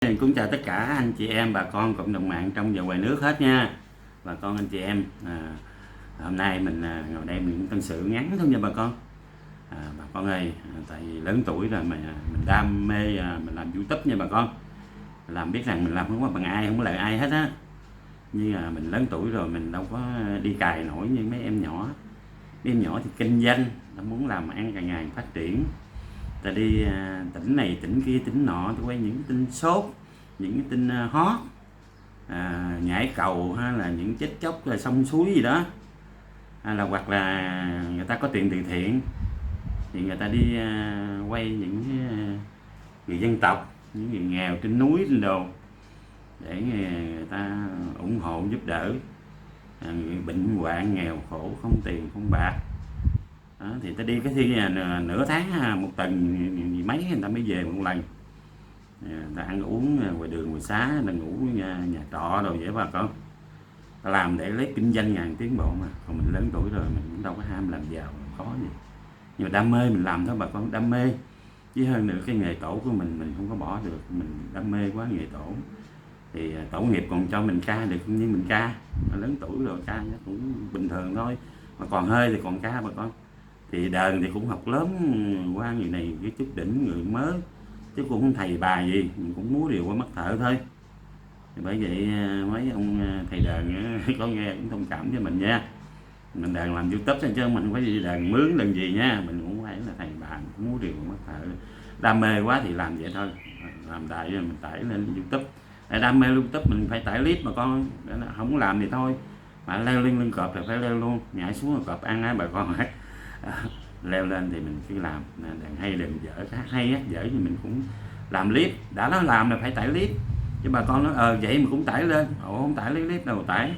Cũng chào tất cả anh chị em bà con cộng đồng mạng trong và ngoài nước hết nha bà con anh chị em. Hôm nay mình ngồi đây mình tâm sự ngắn thôi nha bà con. Bà con ơi, tại vì lớn tuổi rồi mà mình đam mê mình làm YouTube nha bà con. Làm biết rằng mình làm không có bằng ai, không có lợi ai hết á, nhưng mà mình lớn tuổi rồi mình đâu có đi cày nổi như mấy em nhỏ. Mấy em nhỏ thì kinh doanh, nó muốn làm ăn càng ngày phát triển, ta đi tỉnh này tỉnh kia tỉnh nọ, tôi quay những tin sốt, những cái tin hot, nhảy cầu hay là những chết chóc là sông suối gì đó, hay là hoặc là người ta có tiền từ thiện thì người ta đi quay những người dân tộc, những người nghèo trên núi trên đồ để người ta ủng hộ giúp đỡ người bệnh hoạn nghèo khổ không tiền không bạc. Đó, thì ta đi cái thi nửa tháng một tuần gì mấy người ta mới về một lần. Người ta ăn uống ngoài đường ngoài xá, người ta ngủ nhà trọ đồ vậy bà con. Ta làm để lấy kinh doanh ngàn tiến bộ mà. Còn mình lớn tuổi rồi mình cũng đâu có ham làm giàu khó gì, nhưng mà đam mê mình làm thôi bà con, đam mê chứ hơn nữa cái nghề tổ của mình không có bỏ được. Mình đam mê quá nghề tổ thì tổ nghiệp còn cho mình ca được nhưng mình ca mà lớn tuổi rồi ca nó cũng bình thường thôi, mà còn hơi thì còn ca bà con. Thì đờn thì cũng học lớn qua người này cái chút đỉnh người mới chứ cũng không thầy bà gì, mình cũng múa điều qua mắt thợ thôi. Thì bởi vậy mấy ông thầy đờn có nghe cũng thông cảm với mình nha. Mình đờn làm YouTube chứ mình không phải đi đờn mướn lần gì nha, mình cũng phải là thầy bà, cũng múa điều qua mắt thợ. Đam mê quá thì làm vậy thôi, làm đại mình tải lên YouTube. Đam mê YouTube mình phải tải clip mà con, không làm thì thôi, mà leo lên lưng cọp thì phải leo luôn, nhảy xuống là cọp ăn á bà con. Leo lên thì mình cứ làm, đàn hay đàn dở, hát hay hát dở thì mình cũng làm clip. Đã nói làm là phải tải clip chứ bà con nói vậy mà cũng tải lên. Không tải lấy clip đâu tải,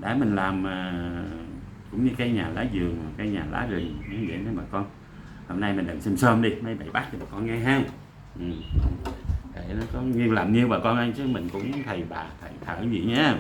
để mình làm cũng như cây nhà lá vườn, cây nhà lá rừng như vậy đó bà con. Hôm nay mình đừng xôm đi mấy bậy bắt cho bà con nghe ha. Để nó có nhiêu làm nhiêu bà con ơi, chứ mình cũng thầy bà thầy thợ gì nhé.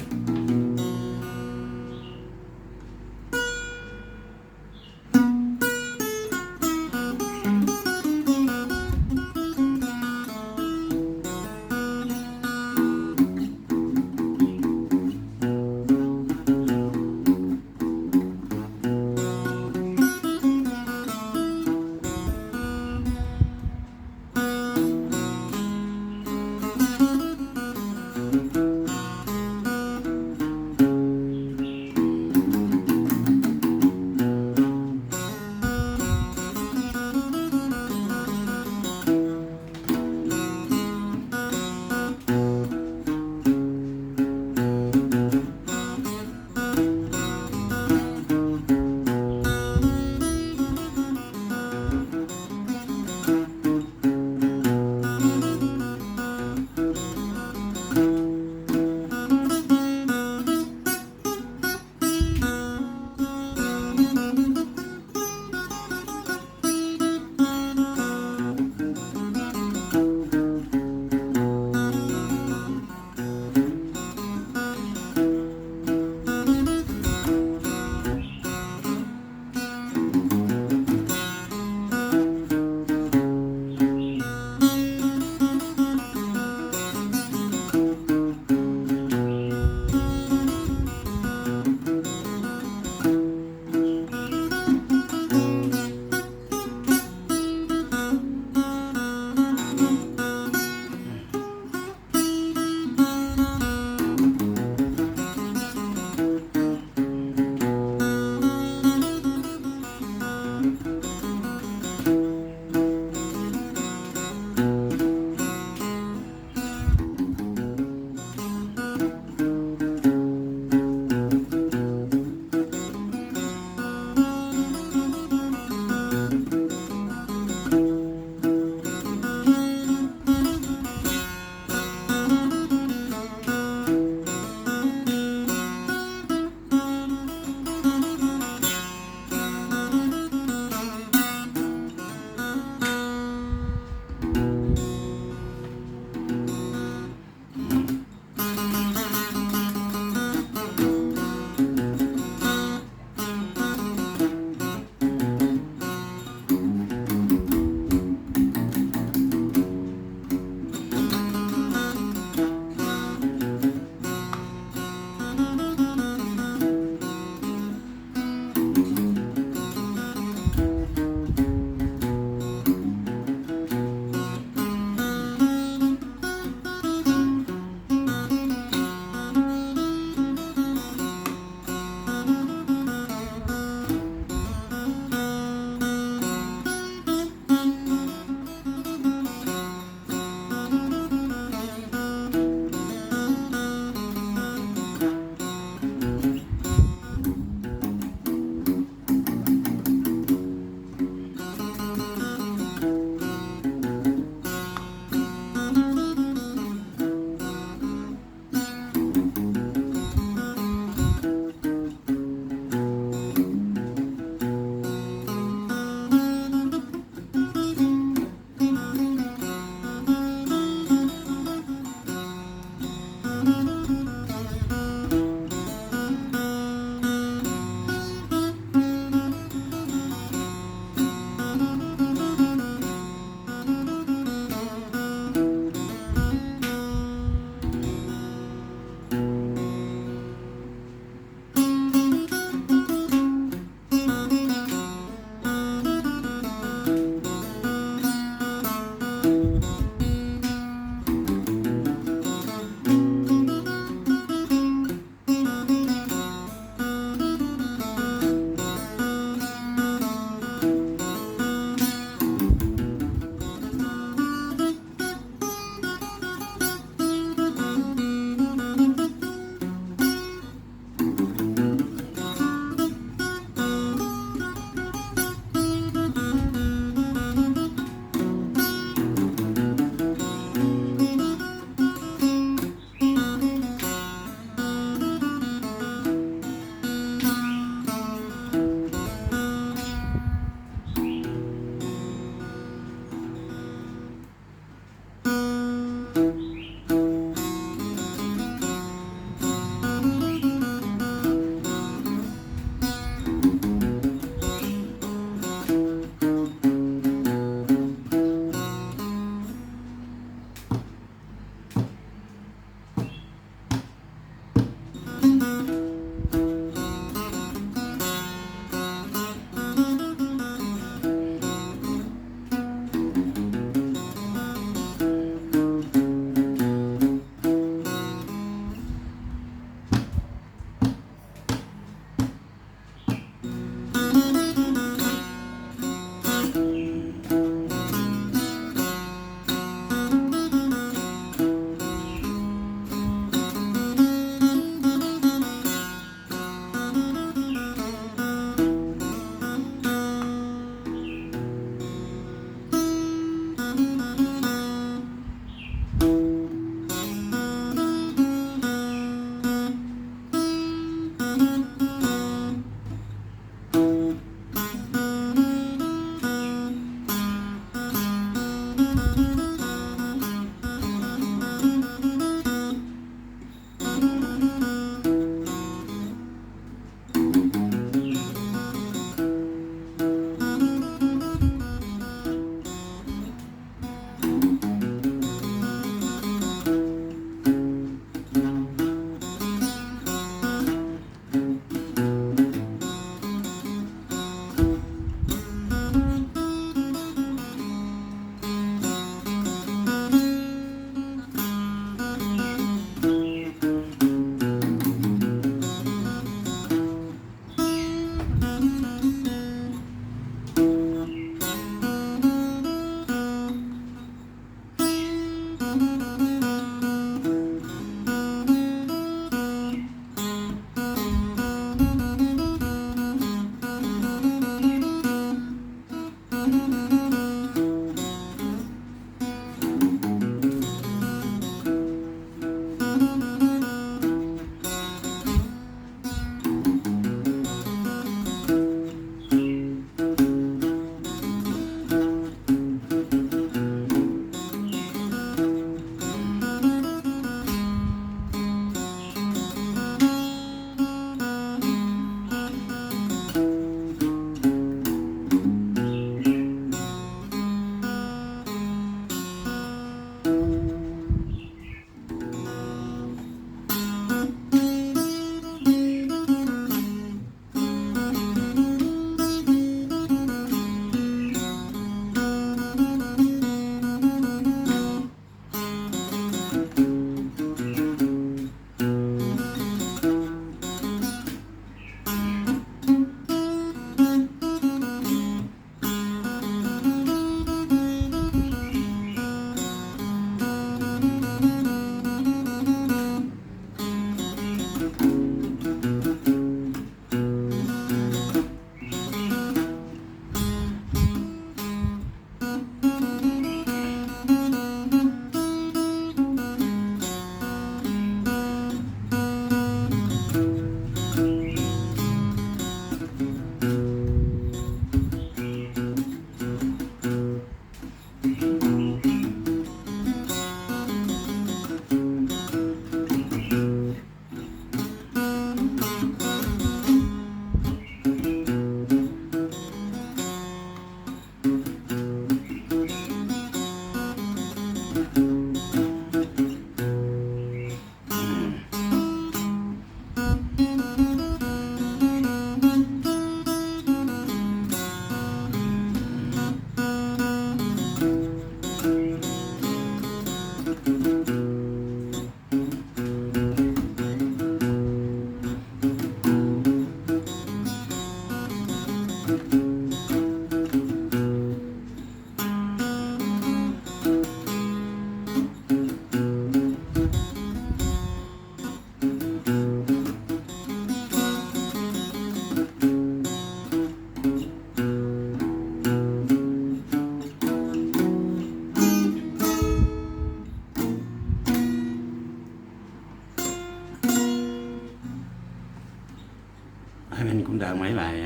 mình cũng đợi mấy bài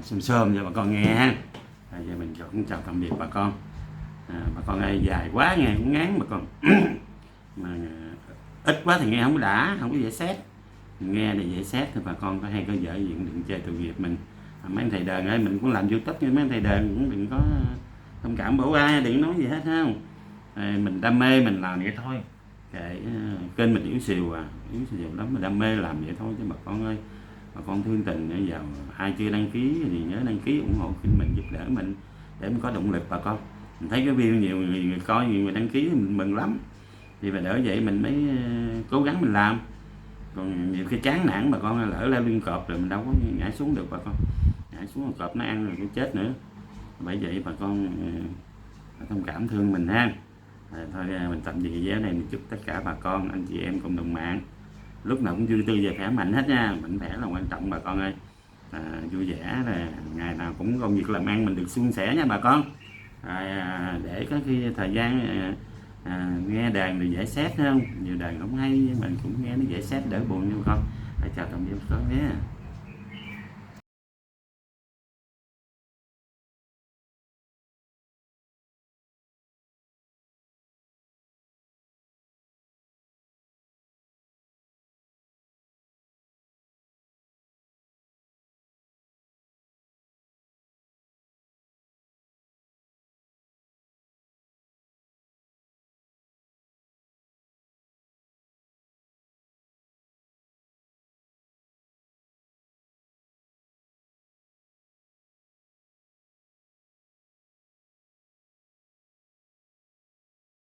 xôm xôm cho bà con nghe ha. Giờ mình cũng chào tạm biệt bà con. Bà con ơi, dài quá nghe cũng ngán bà con. Mà ít quá thì nghe không có đã, không có dễ xét. Nghe thì dễ xét thì bà con có hay có vợ diện đừng chơi tội nghiệp mình. Mấy anh thầy đờn ơi, mình cũng làm YouTube nhưng mấy anh thầy đờn cũng đừng có thông cảm bổ ai, đừng nói gì hết không. Mình đam mê mình làm vậy thôi. Kênh mình yếu xìu yếu xìu lắm, mà đam mê làm vậy thôi chứ bà con ơi. Bà con thương tình vào ai chưa đăng ký thì nhớ đăng ký ủng hộ kênh mình, giúp đỡ mình để mình có động lực bà con. Mình thấy cái video nhiều người coi, nhiều người đăng ký mình mừng lắm, thì bà đỡ vậy mình mới cố gắng mình làm. Còn nhiều khi chán nản bà con, lỡ leo lên cọp rồi mình đâu có nhảy xuống được bà con, nhảy xuống cọp nó ăn rồi cũng chết nữa. Bởi vậy bà con thông cảm thương mình ha. Thôi mình tạm dừng video này, mình chúc tất cả bà con anh chị em cộng đồng mạng lúc nào cũng vui tươi và khỏe mạnh hết nha. Mạnh khỏe là quan trọng bà con ơi. Vui vẻ là ngày nào cũng công việc làm ăn mình được suôn sẻ nha bà con. Để có khi thời gian nghe đàn thì dễ xét không, nhiều đàn không hay mình cũng nghe nó dễ xét đỡ buồn nha bà con. Chào tạm biệt bà con nhé.